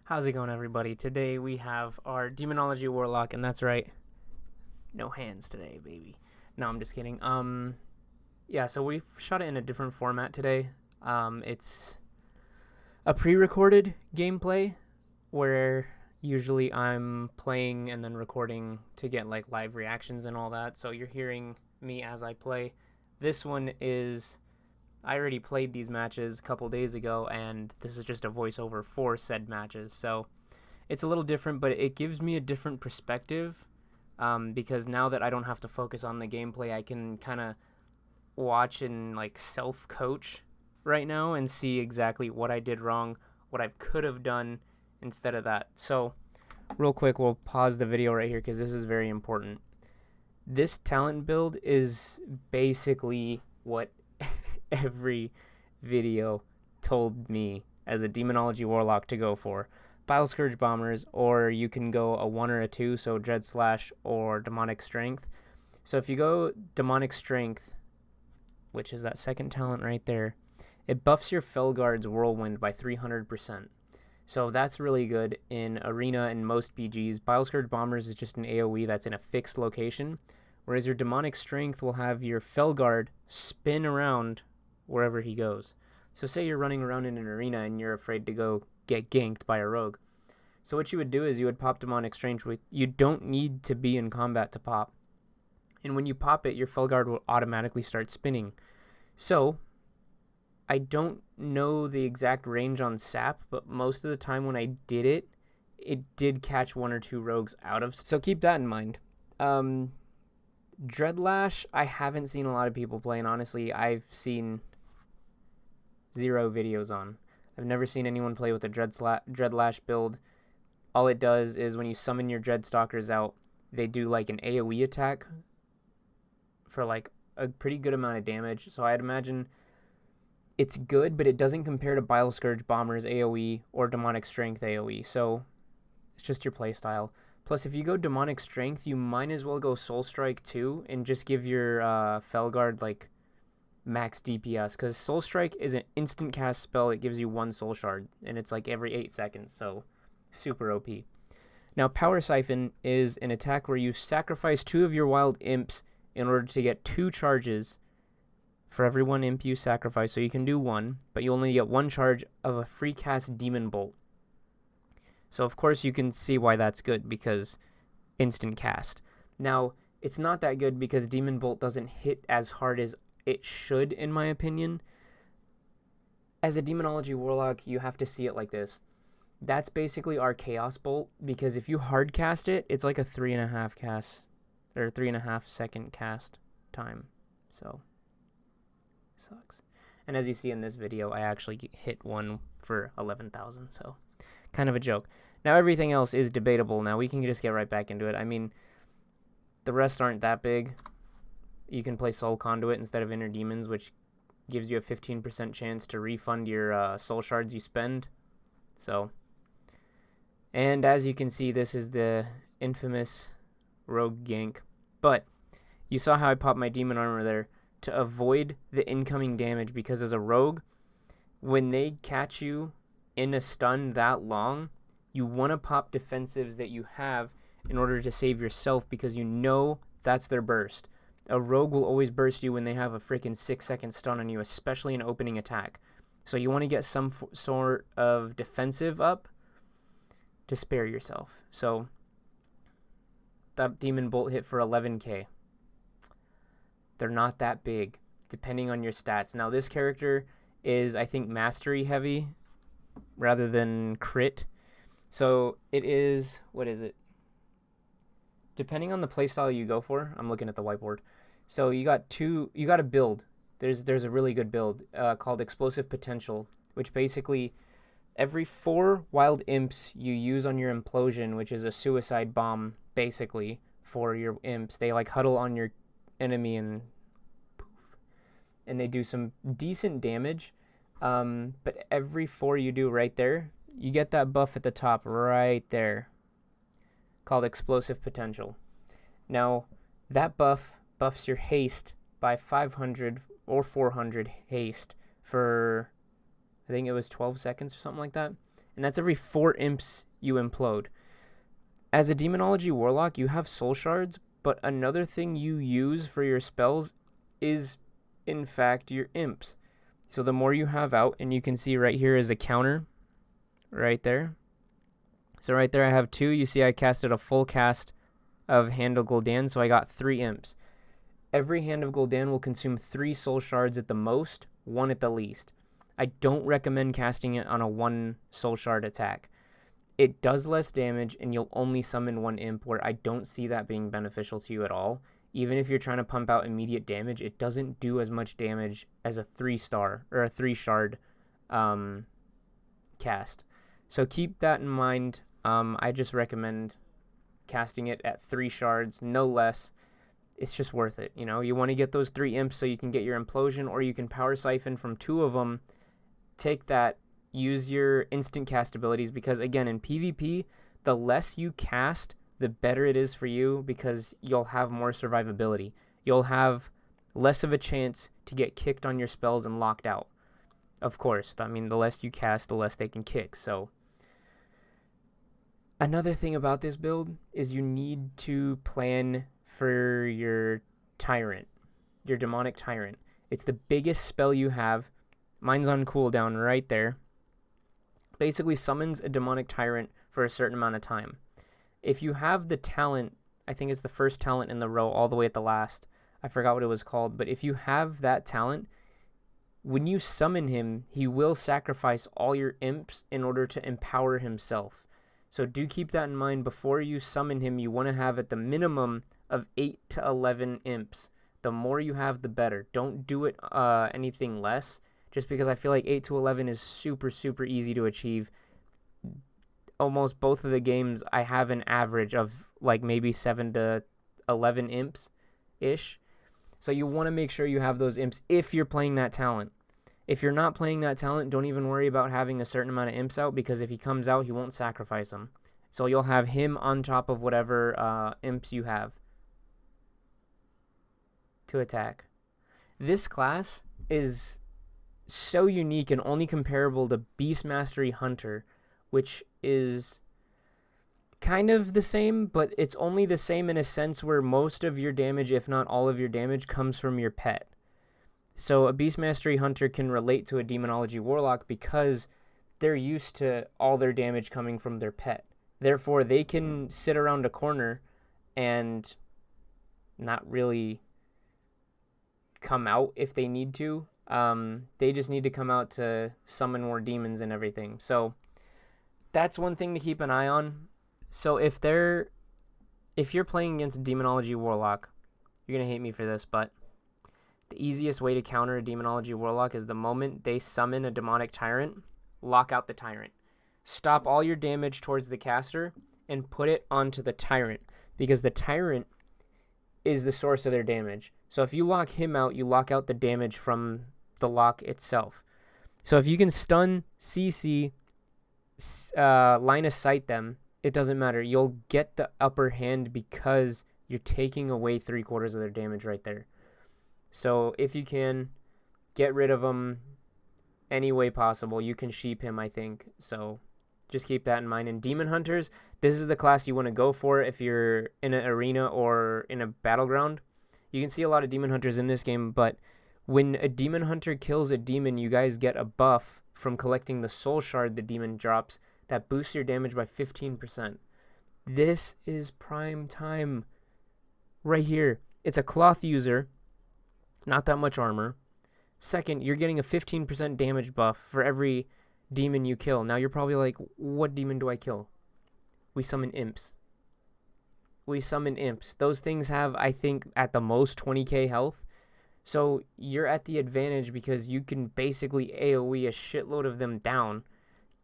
How's it going, everybody? Today we have our Demonology Warlock, and that's right, no hands today, baby. No, I'm just kidding. Yeah, so we shot it in a different format today. It's a pre-recorded gameplay where usually I'm playing and then recording to get like live reactions and all that. So you're hearing me as I play. This one is I already played these matches a couple days ago, and this is just a voiceover for said matches. So it's a little different, but it gives me a different perspective because now that I don't have to focus on the gameplay, I can kind of watch and like self-coach right now and see exactly what I did wrong, what I could have done instead of that. So real quick, we'll pause the video right here because this is very important. This talent build is basically what every video told me as a Demonology Warlock to go for. Bile Scourge Bombers, or you can go a 1 or a 2, so Dread Slash or Demonic Strength. So if you go Demonic Strength, which is that second talent right there, it buffs your Felguard's Whirlwind by 300%. So that's really good in Arena and most BGs. Bile Scourge Bombers is just an AoE that's in a fixed location, whereas your Demonic Strength will have your Felguard spin around wherever he goes. So say you're running around in an arena and you're afraid to go get ganked by a rogue. So what you would do is you would pop Demonic Strength. You don't need to be in combat to pop. And when you pop it, your Felguard will automatically start spinning. So I don't know the exact range on sap, but most of the time when I did it, it did catch 1 or 2 rogues out of. So keep that in mind. Dreadlash, I haven't seen a lot of people playing. Honestly, I've seen 0 videos on. I've never seen anyone play with a Dreadlash build. All it does is when you summon your Dreadstalkers out, they do like an AoE attack for like a pretty good amount of damage. So I'd imagine it's good, but it doesn't compare to Bile Scourge Bombers AoE or Demonic Strength AoE. So it's just your playstyle. Plus, if you go Demonic Strength, you might as well go Soul Strike too and just give your Felguard like max DPS, because Soul Strike is an instant cast spell. It gives you 1 soul shard, and it's like every 8 seconds, so super OP. Now, Power Siphon is an attack where you sacrifice 2 of your wild imps in order to get 2 charges for every 1 imp you sacrifice, so you can do 1, but you only get 1 charge of a free cast Demon Bolt. So, of course, you can see why that's good, because instant cast. Now, it's not that good because Demon Bolt doesn't hit as hard as it should, in my opinion. As a Demonology Warlock, you have to see it like this. That's basically our Chaos Bolt, because if you hard cast it, it's like a 3.5 cast, or 3.5 second cast time. So, sucks. And as you see in this video, I actually hit one for 11,000, so kind of a joke. Now, everything else is debatable. Now, we can just get right back into it. I mean, the rest aren't that big. You can play Soul Conduit instead of Inner Demons, which gives you a 15% chance to refund your soul shards you spend. So, and as you can see, this is the infamous rogue gank. But you saw how I popped my demon armor there to avoid the incoming damage, because as a rogue, when they catch you in a stun that long, you want to pop defensives that you have in order to save yourself, because you know that's their burst. A rogue will always burst you when they have a freaking 6-second stun on you, especially an opening attack. So you want to get some sort of defensive up to spare yourself. So that Demon Bolt hit for 11k. They're not that big, depending on your stats. Now, this character is, I think, mastery heavy rather than crit. So it is, what is it? Depending on the playstyle you go for, I'm looking at the whiteboard. So you got a build. There's a really good build called Explosive Potential, which basically every 4 wild imps you use on your implosion, which is a suicide bomb basically for your imps, they like huddle on your enemy and poof, and they do some decent damage. But every 4 you do right there, you get that buff at the top right there called Explosive Potential. Now, that buffs your haste by 500 or 400 haste for, I think it was 12 seconds or something like that. and that's every 4 imps you implode. As a Demonology Warlock, you have soul shards, but another thing you use for your spells is, in fact, your imps. So the more you have out, and you can see right here is a counter right there. So right there I have 2. You see I casted a full cast of Hand of Gul'dan, so I got 3 imps. Every Hand of Gul'dan will consume 3 soul shards at the most, 1 at the least. I don't recommend casting it on a 1 soul shard attack. It does less damage, and you'll only summon 1 imp, where I don't see that being beneficial to you at all. Even if you're trying to pump out immediate damage, it doesn't do as much damage as a 3-star or a 3-shard cast. So keep that in mind. I just recommend casting it at 3 shards, no less. It's just worth it. You know, you want to get those 3 imps so you can get your implosion, or you can power siphon from 2 of them. Take that, use your instant cast abilities, because again, in PvP, the less you cast, the better it is for you, because you'll have more survivability. You'll have less of a chance to get kicked on your spells and locked out. Of course, I mean, the less you cast, the less they can kick. So another thing about this build is you need to plan for your Tyrant, your Demonic Tyrant. It's the biggest spell you have. Mine's on cooldown right there. Basically summons a Demonic Tyrant for a certain amount of time. If you have the talent, I think it's the first talent in the row all the way at the last. I forgot what it was called, but if you have that talent, when you summon him, he will sacrifice all your imps in order to empower himself. So do keep that in mind. Before you summon him, you want to have at the minimum of 8 to 11 imps. The more you have, the better. Don't do it anything less, just because I feel like 8 to 11 is super, super easy to achieve. Almost both of the games, I have an average of like maybe 7 to 11 imps-ish. So you want to make sure you have those imps if you're playing that talent. If you're not playing that talent, don't even worry about having a certain amount of imps out, because if he comes out, he won't sacrifice them. So you'll have him on top of whatever imps you have to attack. This class is so unique and only comparable to Beast Mastery Hunter, which is kind of the same, but it's only the same in a sense where most of your damage, if not all of your damage, comes from your pet. So a Beast Mastery Hunter can relate to a Demonology Warlock because they're used to all their damage coming from their pet. Therefore, they can sit around a corner and not really come out if they need to. They just need to come out to summon more demons and everything. So that's one thing to keep an eye on. So if you're playing against a Demonology Warlock, you're going to hate me for this, but the easiest way to counter a Demonology Warlock is the moment they summon a Demonic Tyrant, lock out the Tyrant. Stop all your damage towards the caster and put it onto the Tyrant, because the Tyrant is the source of their damage. So if you lock him out, you lock out the damage from the lock itself. So if you can stun, CC, line of sight them, it doesn't matter. You'll get the upper hand because you're taking away 3/4 of their damage right there. So if you can, get rid of him any way possible. You can sheep him, I think. So just keep that in mind. And Demon Hunters, this is the class you want to go for if you're in an arena or in a battleground. You can see a lot of Demon Hunters in this game, but when a Demon Hunter kills a demon, you guys get a buff from collecting the soul shard the demon drops that boosts your damage by 15%. This is prime time right here. It's a cloth user, not that much armor. Second, you're getting a 15% damage buff for every demon you kill. Now you're probably like, what demon do I kill? We summon imps. Those things have, I think, at the most 20k health. So you're at the advantage because you can basically AoE a shitload of them down,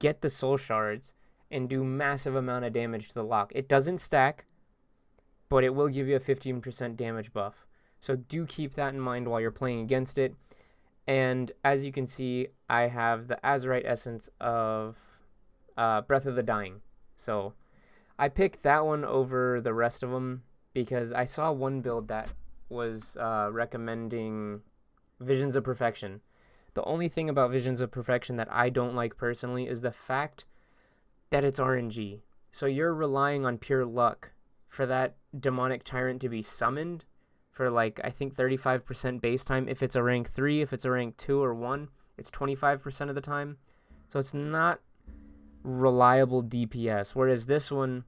get the soul shards, and do massive amount of damage to the lock. It doesn't stack, but it will give you a 15% damage buff. So do keep that in mind while you're playing against it. And as you can see, I have the Azurite Essence of Breath of the Dying. So I picked that one over the rest of them because I saw one build that was recommending Visions of Perfection. The only thing about Visions of Perfection that I don't like personally is the fact that it's RNG. So you're relying on pure luck for that demonic tyrant to be summoned for like, I think 35% base time. If it's a rank 3, if it's a rank 2 or 1, it's 25% of the time. So it's not reliable DPS. Whereas this one,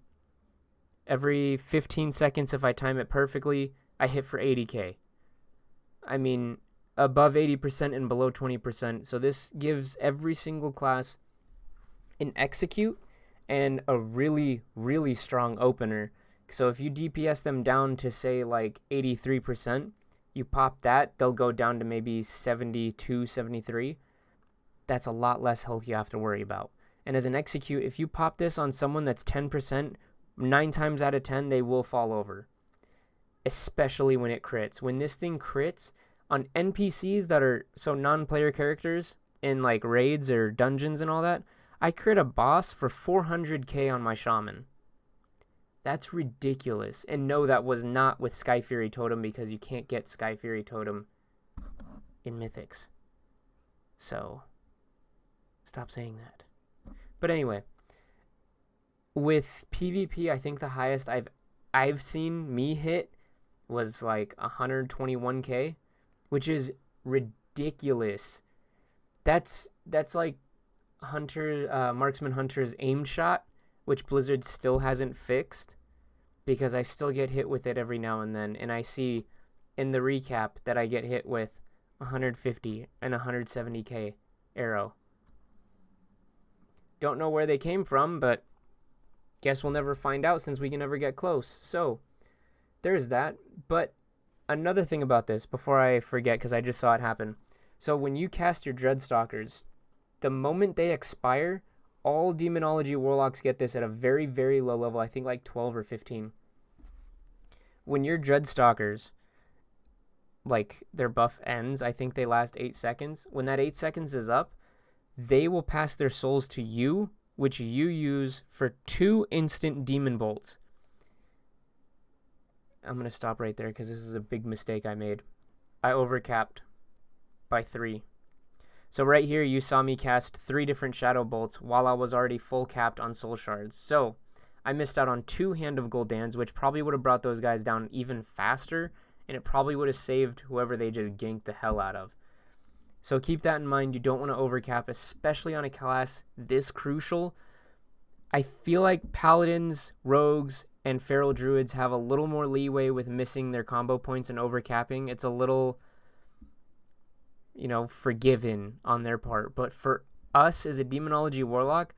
every 15 seconds, if I time it perfectly, I hit for 80k. I mean, above 80% and below 20%. So this gives every single class an execute and a really, really strong opener. So if you DPS them down to, say, like 83%, you pop that, they'll go down to maybe 72, 73. That's a lot less health you have to worry about. And as an execute, if you pop this on someone that's 10%, 9 times out of 10, they will fall over. Especially when it crits. When this thing crits on NPCs that are, so non-player characters in like raids or dungeons and all that, I crit a boss for 400k on my shaman. That's ridiculous. And no, that was not with Sky Fury Totem, because you can't get Sky Fury Totem in Mythics. So, stop saying that. But anyway, with PvP, I think the highest I've seen me hit was like 121k, which is ridiculous. That's like Marksman Hunter's aim shot, which Blizzard still hasn't fixed, because I still get hit with it every now and then, and I see in the recap that I get hit with 150 and 170k arrow. Don't know where they came from, but guess we'll never find out, since we can never get close. So there's that. But another thing about this, before I forget, because I just saw it happen. So when you cast your Dreadstalkers, the moment they expire, all Demonology Warlocks get this at a very, very low level. I think like 12 or 15. When your Dreadstalkers, like their buff ends, I think they last 8 seconds. When that 8 seconds is up, they will pass their souls to you, which you use for 2 instant demon bolts. I'm going to stop right there, because this is a big mistake I made. I overcapped by 3. So right here, you saw me cast 3 different shadow bolts while I was already full capped on soul shards. So I missed out on 2 Hand of Gul'dans, which probably would have brought those guys down even faster, and it probably would have saved whoever they just ganked the hell out of. So keep that in mind. You don't want to overcap, especially on a class this crucial. I feel like Paladins, Rogues, and Feral Druids have a little more leeway with missing their combo points and overcapping. It's a little, forgiven on their part. But for us as a Demonology Warlock,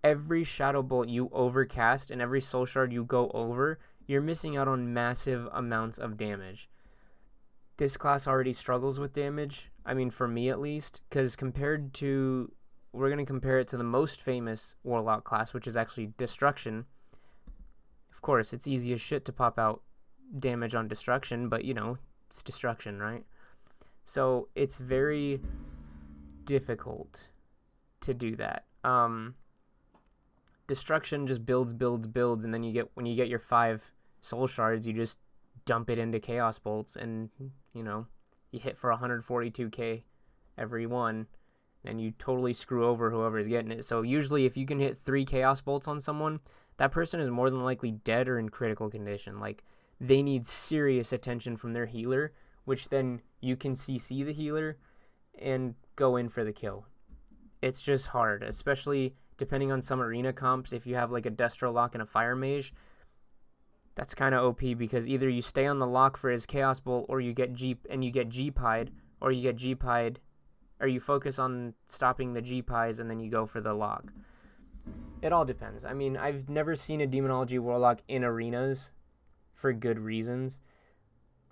every Shadow Bolt you overcast and every Soul Shard you go over, you're missing out on massive amounts of damage. This class already struggles with damage. I mean, for me at least, because we're going to compare it to the most famous Warlock class, which is actually Destruction. Of course, it's easy as shit to pop out damage on Destruction, but, it's Destruction, right? So it's very difficult to do that. Destruction just builds, and then when you get your 5 Soul Shards, you just dump it into Chaos Bolts, and, you hit for 142k every one, and you totally screw over whoever's getting it. So usually if you can hit 3 Chaos Bolts on someone, that person is more than likely dead or in critical condition. Like, they need serious attention from their healer, which then you can CC the healer and go in for the kill. It's just hard, especially depending on some arena comps. If you have like a Destro Lock and a Fire Mage, that's kind of OP, because either you stay on the lock for his Chaos Bolt, or you get G-Pied, or you get G-Pied, or you focus on stopping the G-Pies and then you go for the lock. It all depends. I mean, I've never seen a Demonology Warlock in arenas for good reasons.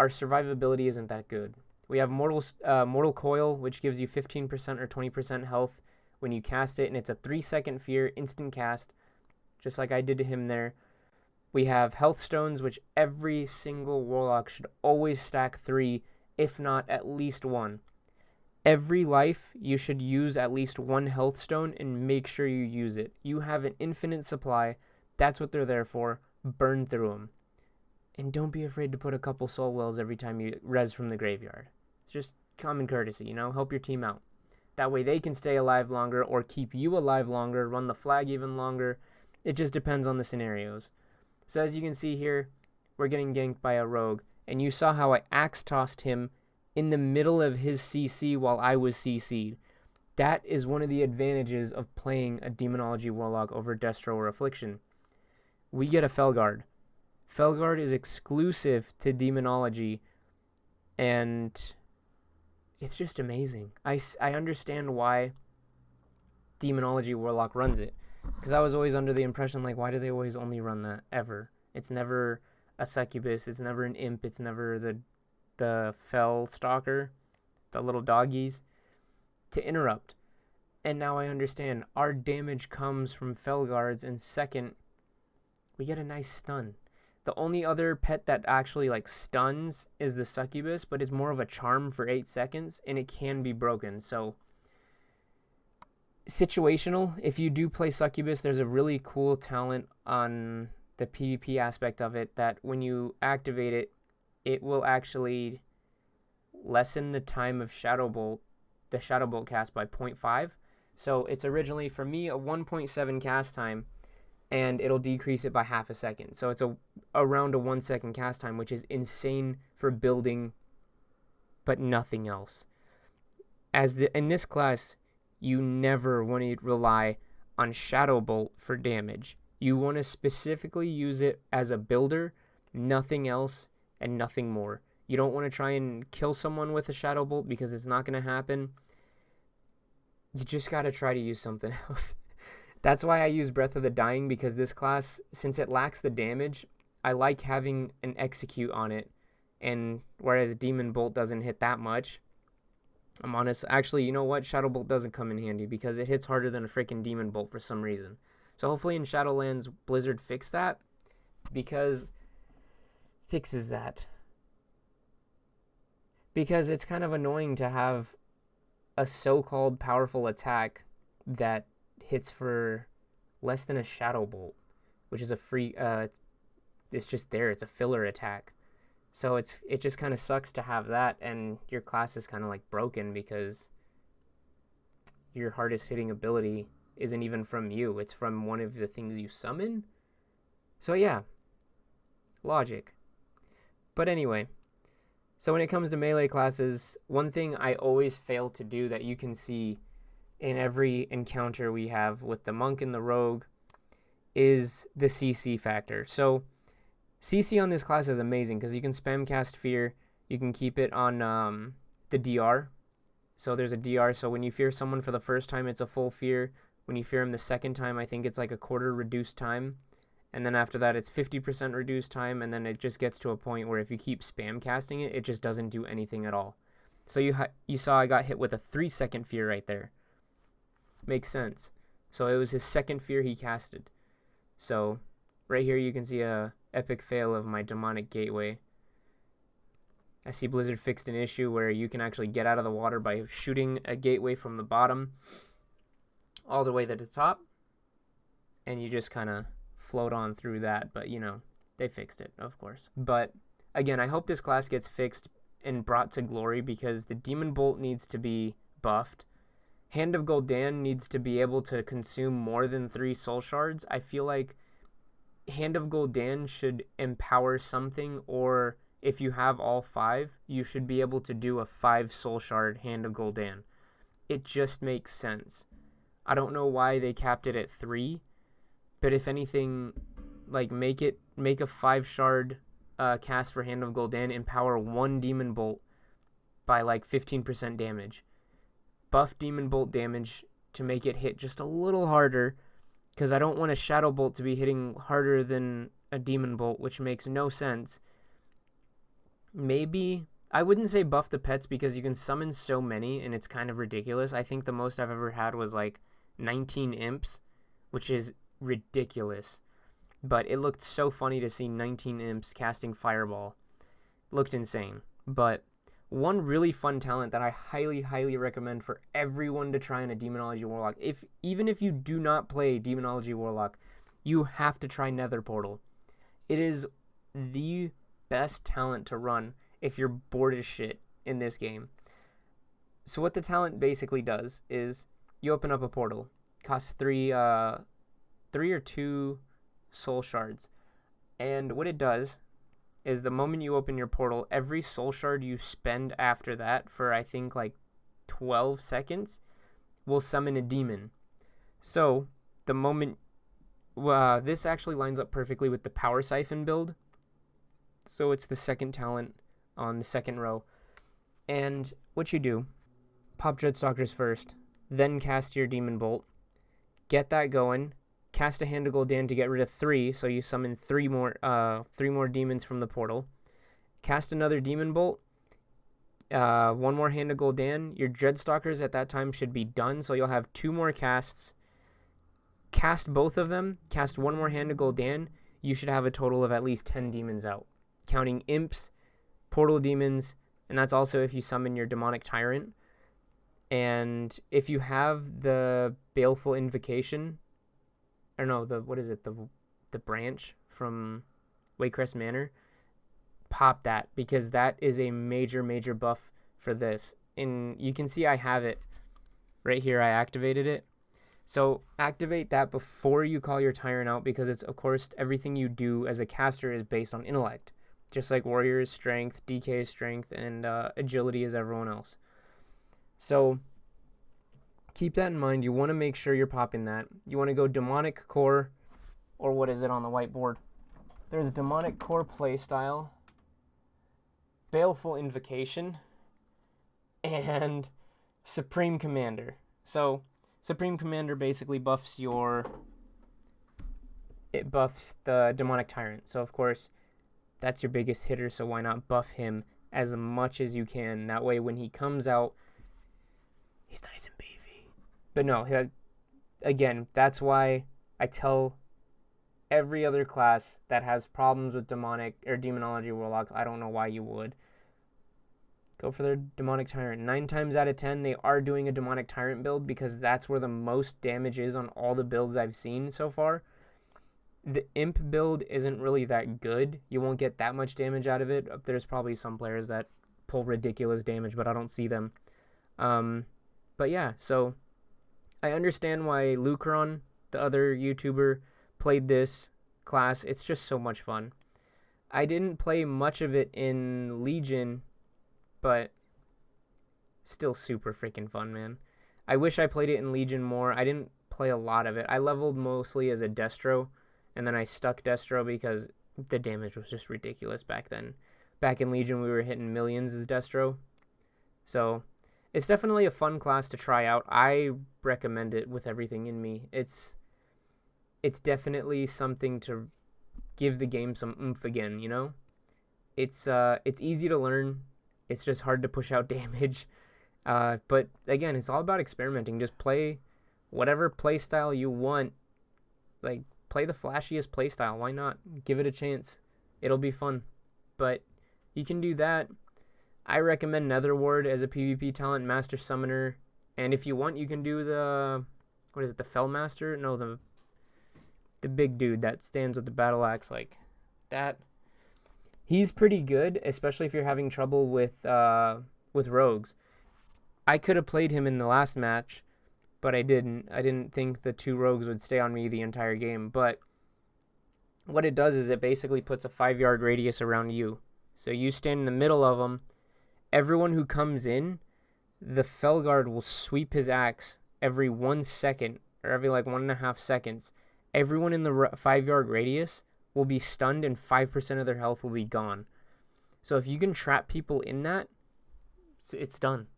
Our survivability isn't that good. We have Mortal Coil, which gives you 15% or 20% health when you cast it, and it's a 3-second fear, instant cast, just like I did to him there. We have Health Stones, which every single Warlock should always stack 3, if not at least 1. Every life, you should use at least 1 Health Stone, and make sure you use it. You have an infinite supply. That's what they're there for. Burn through them. And don't be afraid to put a couple Soul Wells every time you res from the graveyard. It's just common courtesy, help your team out. That way they can stay alive longer, or keep you alive longer, run the flag even longer. It just depends on the scenarios. So as you can see here, we're getting ganked by a rogue, and you saw how I axe tossed him in the middle of his CC while I was CC'd. That is one of the advantages of playing a Demonology Warlock over Destro or Affliction. We get a Felguard. Felguard is exclusive to Demonology, and it's just amazing. I understand why Demonology Warlock runs it, because I was always under the impression, like, why do they always only run that ever? It's never a Succubus, it's never an Imp, it's never the Fel Stalker, the little doggies, to interrupt. And now I understand. Our damage comes from Felguards, and second, we get a nice stun. The only other pet that actually like stuns is the Succubus, but it's more of a charm for 8 seconds, and it can be broken. So situational. If you do play Succubus, there's a really cool talent on the PvP aspect of it that when you activate it, it will actually lessen the time of the Shadow Bolt cast by 0.5. So it's originally, for me, a 1.7 cast time, and it'll decrease it by half a second. So it's around a 1 second cast time, which is insane for building, but nothing else. In this class, you never want to rely on Shadow Bolt for damage. You want to specifically use it as a builder, nothing else, and nothing more. You don't want to try and kill someone with a Shadow Bolt because it's not going to happen. You just got to try to use something else. That's why I use Breath of the Dying, because this class, since it lacks the damage, I like having an execute on it. And whereas Demon Bolt doesn't hit that much, I'm honest. Actually, you know what? Shadow Bolt doesn't come in handy because it hits harder than a freaking Demon Bolt for some reason. So hopefully in Shadowlands, Blizzard fixes that. Because it's kind of annoying to have a so-called powerful attack that hits for less than a Shadow Bolt, which is a free, it's just there, it's a filler attack. So it just kind of sucks to have that, and your class is kind of like broken because your hardest hitting ability isn't even from you, it's from one of the things you summon. So yeah, logic. But anyway, so when it comes to melee classes, one thing I always fail to do that you can see in every encounter we have with the monk and the rogue is the CC factor. So CC on this class is amazing because you can spam cast fear. You can keep it on the DR. So there's a DR. So when you fear someone for the first time, it's a full fear. When you fear him the second time, I think it's like a quarter reduced time. And then after that, it's 50% reduced time. And then it just gets to a point where if you keep spam casting it, it just doesn't do anything at all. So you saw I got hit with a 3-second fear right there. Makes sense. So it was his second fear he casted. So right here you can see a epic fail of my demonic gateway. I see Blizzard fixed an issue where you can actually get out of the water by shooting a gateway from the bottom all the way to the top, and you just kind of float on through that. But you know, they fixed it, of course. But again, I hope this class gets fixed and brought to glory because the Demon Bolt needs to be buffed. Hand of Gul'dan needs to be able to consume more than 3 soul shards. I feel like Hand of Gul'dan should empower something, or if you have all 5, you should be able to do a 5 soul shard Hand of Gul'dan. It just makes sense. I don't know why they capped it at 3, but if anything, like make a 5 shard cast for Hand of Gul'dan, empower 1 Demon Bolt by like 15% damage. Buff Demon Bolt damage to make it hit just a little harder, because I don't want a Shadow Bolt to be hitting harder than a Demon Bolt, which makes no sense. Maybe, I wouldn't say buff the pets because you can summon so many and it's kind of ridiculous. I think the most I've ever had was like 19 imps, which is ridiculous. But it looked so funny to see 19 imps casting Fireball. It looked insane. But one really fun talent that I highly, highly recommend for everyone to try in a Demonology Warlock, even if you do not play Demonology Warlock, you have to try Nether Portal. It is the best talent to run if you're bored as shit in this game. So what the talent basically does is you open up a portal. Costs 3 3 or 2 soul shards. And what it does is the moment you open your portal, every soul shard you spend after that for I think like 12 seconds will summon a demon. So the moment this actually lines up perfectly with the power siphon build. So it's the second talent on the second row. And what you do, pop Dreadstalkers first, then cast your Demon Bolt, get that going, cast a Hand of Gul'dan to get rid of 3, so you summon 3 more demons from the portal. Cast another Demon Bolt, 1 more Hand of Gul'dan. Your Dreadstalkers at that time should be done, so you'll have 2 more casts. Cast both of them, cast 1 more Hand of Gul'dan, you should have a total of at least 10 demons out, counting imps, portal demons, and that's also if you summon your Demonic Tyrant. And if you have the Baleful Invocation, or no, the branch from Waycrest Manor, pop that, because that is a major buff for this. And you can see I have it right here. I activated it. So activate that before you call your Tyrant out, because it's, of course, everything you do as a caster is based on intellect, just like Warrior's strength, DK's strength, and agility is everyone else. So keep that in mind. You want to make sure you're popping that. You want to go Demonic Core, or what is it on the whiteboard? There's Demonic Core playstyle, Baleful Invocation, and Supreme Commander. So Supreme Commander basically buffs the Demonic Tyrant. So of course, that's your biggest hitter, so why not buff him as much as you can? That way when he comes out, he's nice and beefy. But no, again, that's why I tell every other class that has problems with demonic or demonology warlocks, I don't know why you would. Go for their Demonic Tyrant. 9 times out of 10, they are doing a Demonic Tyrant build, because that's where the most damage is on all the builds I've seen so far. The Imp build isn't really that good. You won't get that much damage out of it. There's probably some players that pull ridiculous damage, but I don't see them. But yeah, so I understand why Lucron, the other YouTuber, played this class. It's just so much fun. I didn't play much of it in Legion, but still super freaking fun, man. I wish I played it in Legion more. I didn't play a lot of it. I leveled mostly as a Destro, and then I stuck Destro because the damage was just ridiculous back then. Back in Legion, we were hitting millions as Destro. So it's definitely a fun class to try out. I recommend it with everything in me. It's definitely something to give the game some oomph again, you know? It's easy to learn. It's just hard to push out damage. But again, it's all about experimenting. Just play whatever playstyle you want. Like, play the flashiest playstyle. Why not? Give it a chance. It'll be fun. But you can do that. I recommend Netherward as a PvP talent, Master Summoner. And if you want, you can do the Fellmaster? No, the big dude that stands with the battle axe like that. He's pretty good, especially if you're having trouble with rogues. I could have played him in the last match, but I didn't. I didn't think the 2 rogues would stay on me the entire game. But what it does is it basically puts a 5-yard radius around you. So you stand in the middle of them. Everyone who comes in, the Felguard will sweep his axe every 1 second, or every like 1.5 seconds. Everyone in the 5-yard radius will be stunned, and 5% of their health will be gone. So if you can trap people in that, it's done.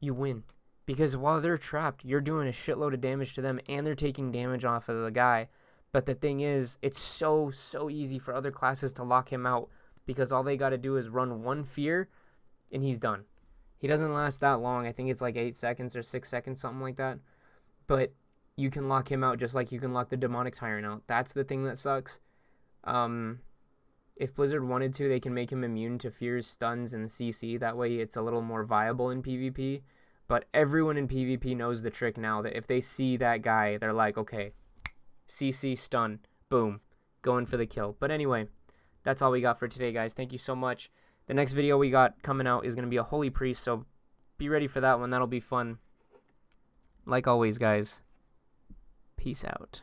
You win. Because while they're trapped, you're doing a shitload of damage to them, and they're taking damage off of the guy. But the thing is, it's so easy for other classes to lock him out, because all they got to do is run 1 fear, and he's done. He doesn't last that long. I think it's like 8 seconds or 6 seconds, something like that. But you can lock him out just like you can lock the Demonic Tyrant out. That's the thing that sucks. If Blizzard wanted to, they can make him immune to fears, stuns, and CC. That way it's a little more viable in PvP. But everyone in PvP knows the trick now, that if they see that guy, they're like, okay, CC, stun, boom, going for the kill. But anyway, that's all we got for today, guys. Thank you so much. The next video we got coming out is going to be a Holy Priest, so be ready for that one. That'll be fun. Like always, guys, peace out.